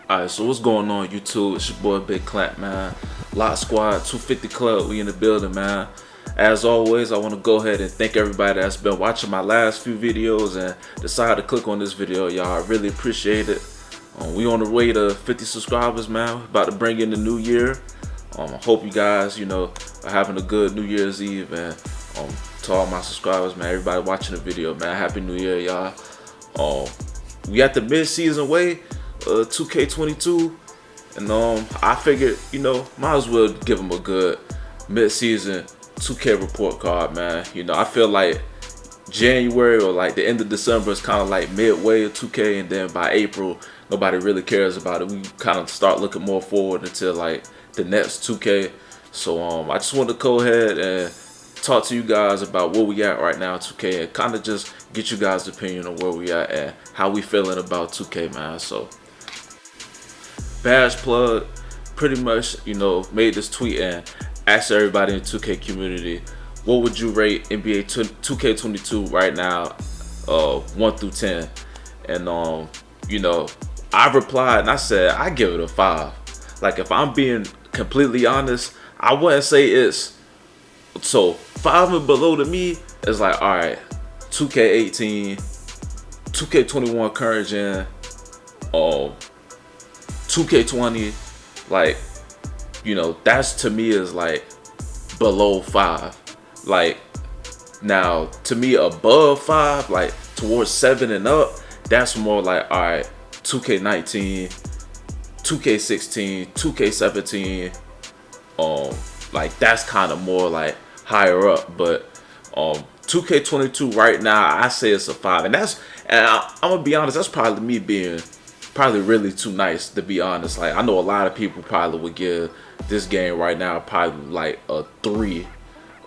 Alright, so what's going on YouTube? It's your boy Big Clamp, man. Lot Squad 250 Club, we in the building, man. As always, I want to go ahead and thank everybody that's been watching my last few videos and decided to click on this video, y'all. I really appreciate it. We on the way to 50 subscribers, man. About to bring in the new year. I hope you guys, are having a good New Year's Eve, and to all my subscribers, man, everybody watching the video, man, Happy New Year, y'all. We at the mid-season way, 2K22, and I figured, might as well give them a good mid-season 2K report card, man. I feel like January or like the end of December is kind of like midway of 2K, and then by April, nobody really cares about it. We kind of start looking more forward until like the next 2K. So I just want to go ahead and talk to you guys about where we at right now in 2K, and kind of just get you guys' opinion on where we at and how we feeling about 2K, man. So Badge Plug pretty much, made this tweet and asked everybody in the 2K community, what would you rate NBA 2K22 right now, 1 through 10? And I replied and I said I give it a 5. Like, if I'm being completely honest, I wouldn't say it's so 5 and below. To me is like, all right, 2K18, 2K21 current gen, 2K20, like, that's to me is like below 5. Like, now to me above 5, like towards 7 and up, that's more like, all right, 2K19, 2K16, 2K17, like that's kind of more like higher up. But 2K22 right now, I say it's a 5, and I'm gonna be honest, that's probably me being really too nice, to be honest. Like, I know a lot of people probably would give this game right now probably like a 3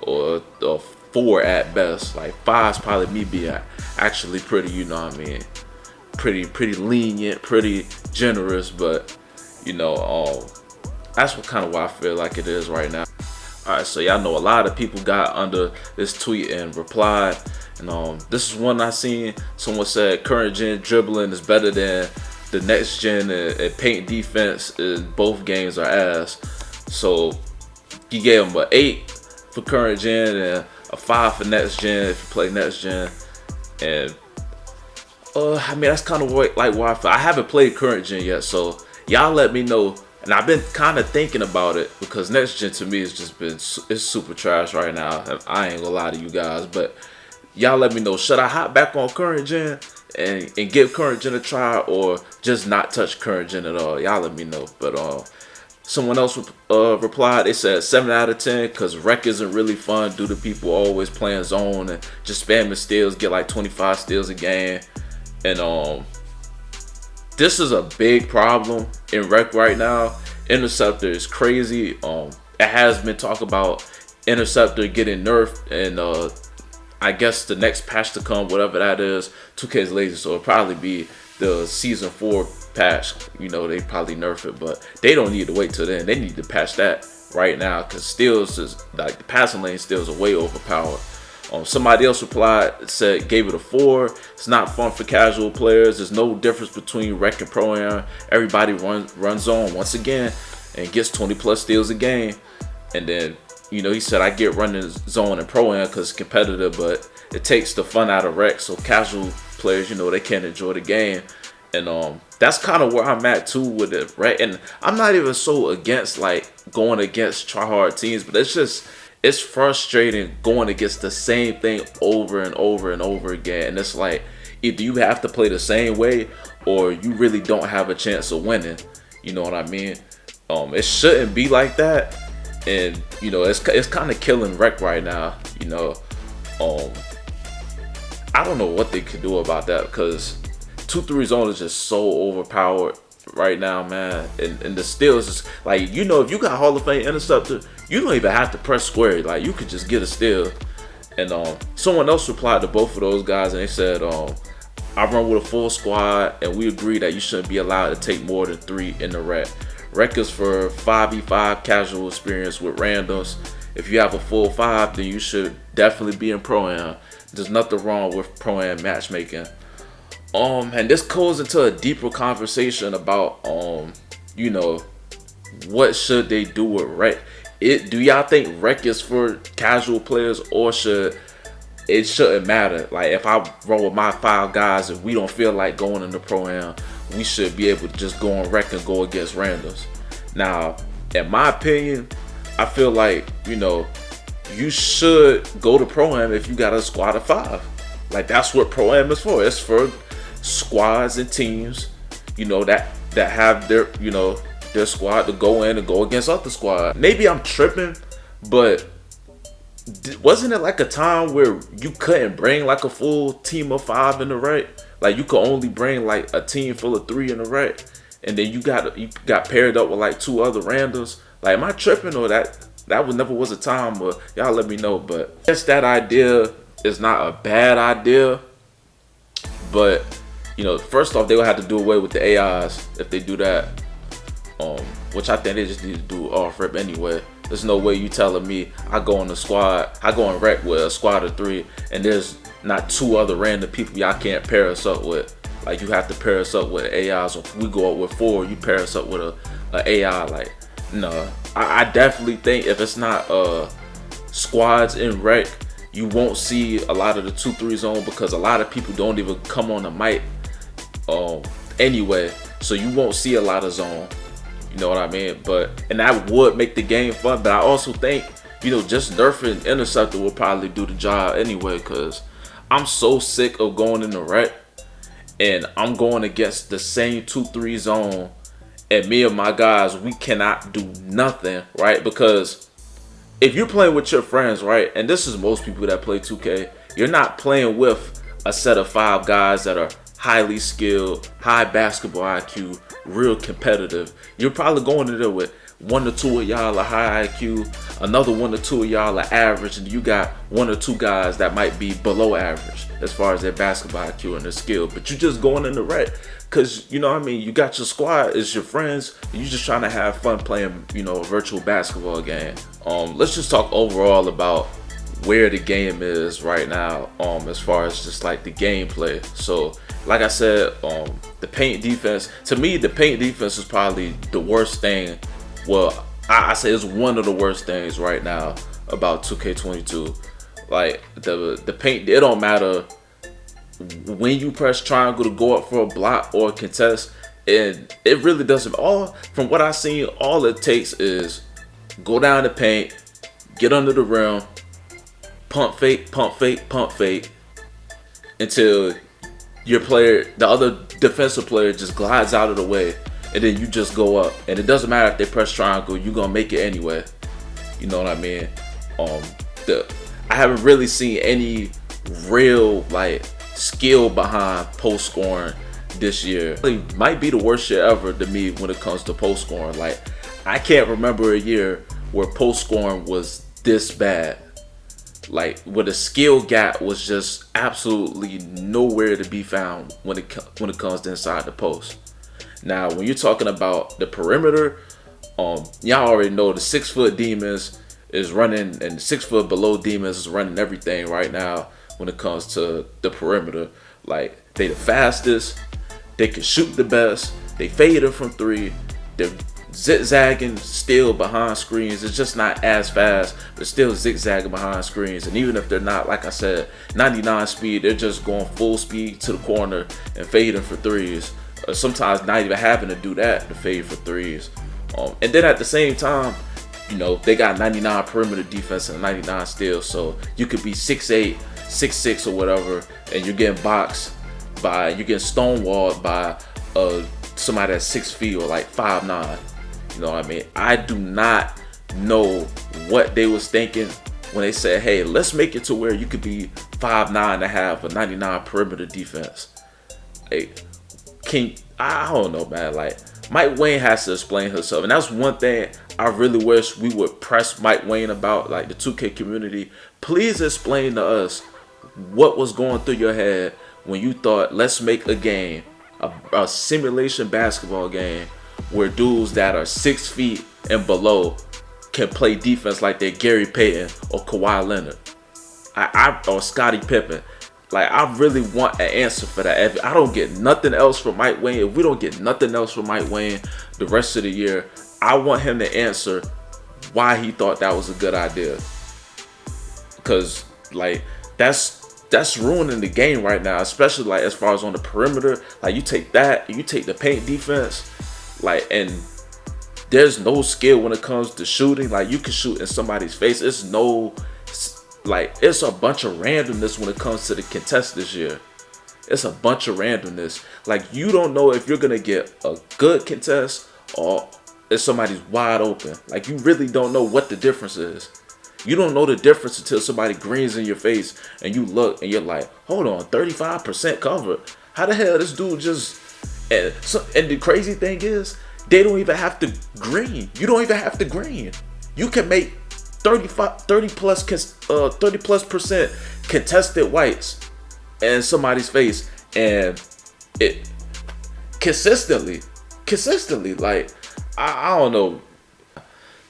or a 4 at best. Like 5's probably me being actually pretty, pretty lenient, pretty generous. But that's what kind of why I feel like it is right now. Alright, so y'all know a lot of people got under this tweet and replied, and this is one I seen. Someone said current gen dribbling is better than the next gen, and paint defense in both games are ass. So he gave him an 8 for current gen and a 5 for next gen if you play next gen. And I mean, that's kind of like why I feel. I haven't played current gen yet, so y'all let me know. And I've been kind of thinking about it, because next gen to me has just been, it's super trash right now. I ain't gonna lie to you guys, but y'all let me know, should I hop back on current gen and give current gen a try, or just not touch current gen at all? Y'all let me know. But someone else replied, they said 7 out of 10 because rec isn't really fun due to people always playing zone and just spamming steals, get like 25 steals a game. And this is a big problem in rec right now. Interceptor is crazy. It has been talk about interceptor getting nerfed, and I guess the next patch to come, whatever that is, 2K's lazy, so it'll probably be the season 4 patch. They probably nerf it, but they don't need to wait till then. They need to patch that right now, because steals is like, the passing lane steals are way overpowered. Somebody else replied, said gave it a 4. It's not fun for casual players. There's no difference between rec and pro-am. Everybody runs on once again and gets 20 plus steals a game. And then he said, I get running zone and pro-am because it's competitive, but it takes the fun out of rec. So casual players, they can't enjoy the game. And that's kind of where I'm at too with it, right? And I'm not even so against like going against try-hard teams, but it's frustrating going against the same thing over and over and over again. And it's like, either you have to play the same way, or you really don't have a chance of winning. You know what I mean? It shouldn't be like that. And it's kind of killing rec right now. I don't know what they could do about that, because 2-3 zone is just so overpowered right now, man. And the steals is like, if you got Hall of Fame interceptor, you don't even have to press square. Like, you could just get a steal. And someone else replied to both of those guys, and they said, I run with a full squad, and we agree that you shouldn't be allowed to take more than 3 in the rec. Rec is for 5v5 casual experience with randoms. If you have a full 5, then you should definitely be in pro-am. There's nothing wrong with pro-am matchmaking. And this goes into a deeper conversation about you know, what should they do with rec? Do y'all think rec is for casual players, or it shouldn't matter? Like, if I roll with my 5 guys and we don't feel like going in the pro-am, we should be able to just go on rec and go against randoms. Now, in my opinion, I feel like, you know, you should go to pro-am if you got a squad of 5. Like, that's what pro-am is for. It's for squads and teams, you know, that have their, you know, their squad to go in and go against other squad. Maybe I'm tripping, but wasn't it like a time where you couldn't bring like a full team of 5 in the rec? Like, you could only bring like a team full of 3 in the rec, and then you got paired up with like 2 other randoms. Like, am I tripping, or that never was a time? But y'all let me know. But I guess that idea is not a bad idea, but you know, first off, they will have to do away with the AIs if they do that. Which I think they just need to do off rip anyway. There's no way you telling me I go on rec with a squad of 3, and there's not 2 other random people y'all can't pair us up with. Like, you have to pair us up with AIs. So if we go up with 4, you pair us up with a AI. Like, no, I definitely think if it's not squads in rec, you won't see a lot of the 2-3 zone, because a lot of people don't even come on the mic anyway, so you won't see a lot of zone. You know what I mean? And that would make the game fun. But I also think, you know, just nerfing interceptor will probably do the job anyway, because I'm so sick of going in the rec and I'm going against the same 2-3 zone, and me and my guys, we cannot do nothing, right? Because if you're playing with your friends, right, and this is most people that play 2K, you're not playing with a set of 5 guys that are highly skilled, high basketball IQ, real competitive. You're probably going in there with 1 or 2 of y'all are high IQ, another 1 or 2 of y'all are average, and you got 1 or 2 guys that might be below average as far as their basketball IQ and their skill. But you just going in the rec because, you know what I mean, you got your squad, it's your friends, and you just trying to have fun playing, you know, a virtual basketball game. Let's just talk overall about where the game is right now, as far as just like the gameplay. So like I said, the paint defense, to me, the paint defense is probably the worst thing. Well, I say it's one of the worst things right now about 2K22. Like, the paint, it don't matter when you press triangle to go up for a block or a contest, and it really doesn't. From what I've seen, all it takes is go down the paint, get under the rim, pump fake, pump fake, pump fake, until your player, the other defensive player, just glides out of the way, and then you just go up. And it doesn't matter if they press triangle, you're gonna make it anyway. You know what I mean? I haven't really seen any real like skill behind post scoring this year. It might be the worst year ever to me when it comes to post scoring. Like, I can't remember a year where post scoring was this bad. Like, where the skill gap was just absolutely nowhere to be found when it comes to inside the post. Now, when you're talking about the perimeter, y'all already know the 6-foot demons is running, and 6 foot below demons is running everything right now when it comes to the perimeter. Like, they the fastest, they can shoot the best, they fade it from 3, they're zigzagging still behind screens. It's just not as fast, but still zigzagging behind screens. And even if they're not, like I said, 99 speed, they're just going full speed to the corner and fading for 3s. Sometimes not even having to do that to fade for 3s. And then at the same time, you know, they got 99 perimeter defense and 99 steal. So you could be 6'8", 6'6", or whatever, and you're getting boxed by, you're getting stonewalled by somebody that's 6 feet or like 5'9". You know what I mean? I do not know what they was thinking when they said, hey, let's make it to where you could be 5'9" and have a 99 perimeter defense. Hey, I don't know, man. Like, Mike Wayne has to explain himself, and that's one thing I really wish we would press Mike Wayne about. Like, the 2K community, please explain to us what was going through your head when you thought, let's make a game, a simulation basketball game, where dudes that are 6 feet and below can play defense like they're Gary Payton or Kawhi Leonard, or Scottie Pippen. Like, I really want an answer for that. If I don't get nothing else from Mike Wayne, if we don't get nothing else from Mike Wayne the rest of the year, I want him to answer why he thought that was a good idea. Because, like, that's ruining the game right now, especially, like, as far as on the perimeter. Like, you take that, you take the paint defense, like, and there's no skill when it comes to shooting. Like, you can shoot in somebody's face. It's no... Like, it's a bunch of randomness when it comes to the contest this year. It's a bunch of randomness. Like, you don't know if you're going to get a good contest or if somebody's wide open. Like, you really don't know what the difference is. You don't know the difference until somebody greens in your face and you look and you're like, hold on, 35% cover. How the hell this dude just... And the crazy thing is, they don't even have to green. You don't even have to green. You can make 30 plus percent contested whites in somebody's face, and it consistently, like, I don't know.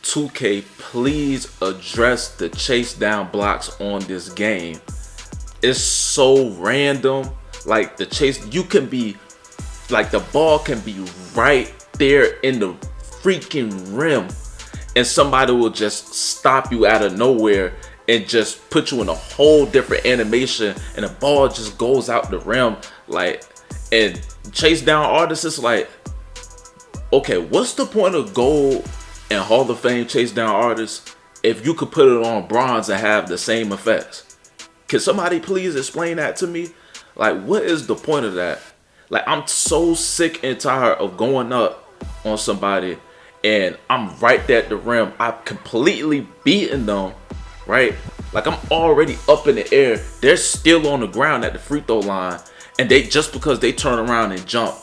2K, please address the chase down blocks on this game. It's so random. Like, the chase, you can be, like, the ball can be right there in the freaking rim, and somebody will just stop you out of nowhere and just put you in a whole different animation, and the ball just goes out the rim. Like, and chase down artists, it's like, okay, what's the point of gold and Hall of Fame chase down artists if you could put it on bronze and have the same effects? Can somebody please explain that to me? Like, what is the point of that? Like, I'm so sick and tired of going up on somebody and I'm right there at the rim. I've completely beaten them, right? Like, I'm already up in the air. They're still on the ground at the free throw line. And they, just because they turn around and jump,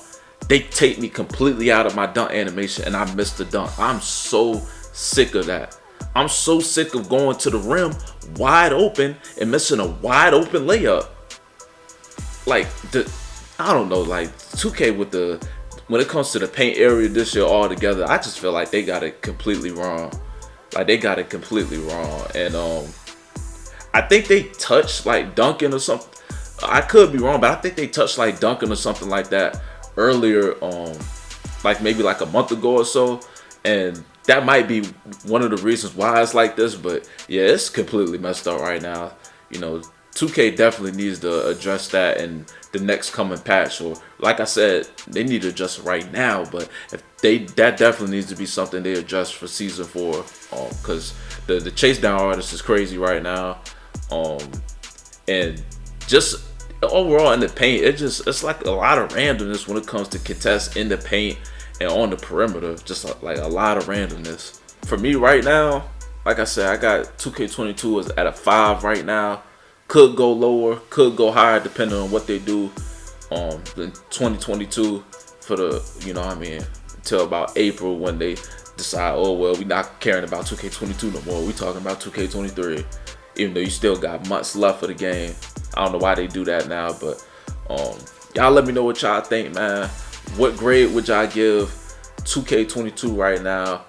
they take me completely out of my dunk animation and I miss the dunk. I'm so sick of that. I'm so sick of going to the rim wide open and missing a wide open layup. Like, I don't know, like, 2K with the... When it comes to the paint area this year altogether, I just feel like they got it completely wrong. Like, they got it completely wrong. And I think they touched, like, dunking or something. I could be wrong, but I think they touched, like, dunking or something like that earlier, like, maybe like a month ago or so. And that might be one of the reasons why it's like this. But yeah, it's completely messed up right now. You know, 2K definitely needs to address that in the next coming patch, or like I said, they need to adjust right now. But if that definitely needs to be something they address for season 4, because the chase down artist is crazy right now, and just overall in the paint, it's like a lot of randomness when it comes to contests in the paint and on the perimeter. Just like a lot of randomness. For me right now, like I said, I got 2K22 is at a 5 right now. Could go lower, could go higher, depending on what they do in 2022 for the, you know what I mean, until about April, when they decide, oh, well, we're not caring about 2K22 no more. We talking about 2K23, even though you still got months left of the game. I don't know why they do that now, but y'all let me know what y'all think, man. What grade would y'all give 2K22 right now?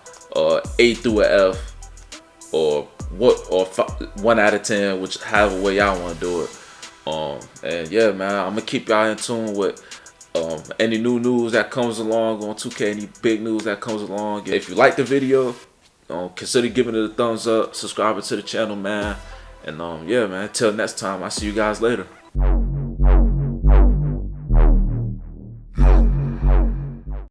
A through a F, or what, or 1 out of 10, which however way y'all want to do it. And yeah, man, I'm gonna keep y'all in tune with any new news that comes along on 2K, any big news that comes along. If you like the video, consider giving it a thumbs up, subscribing to the channel, man. And yeah, man, until next time, I'll see you guys later.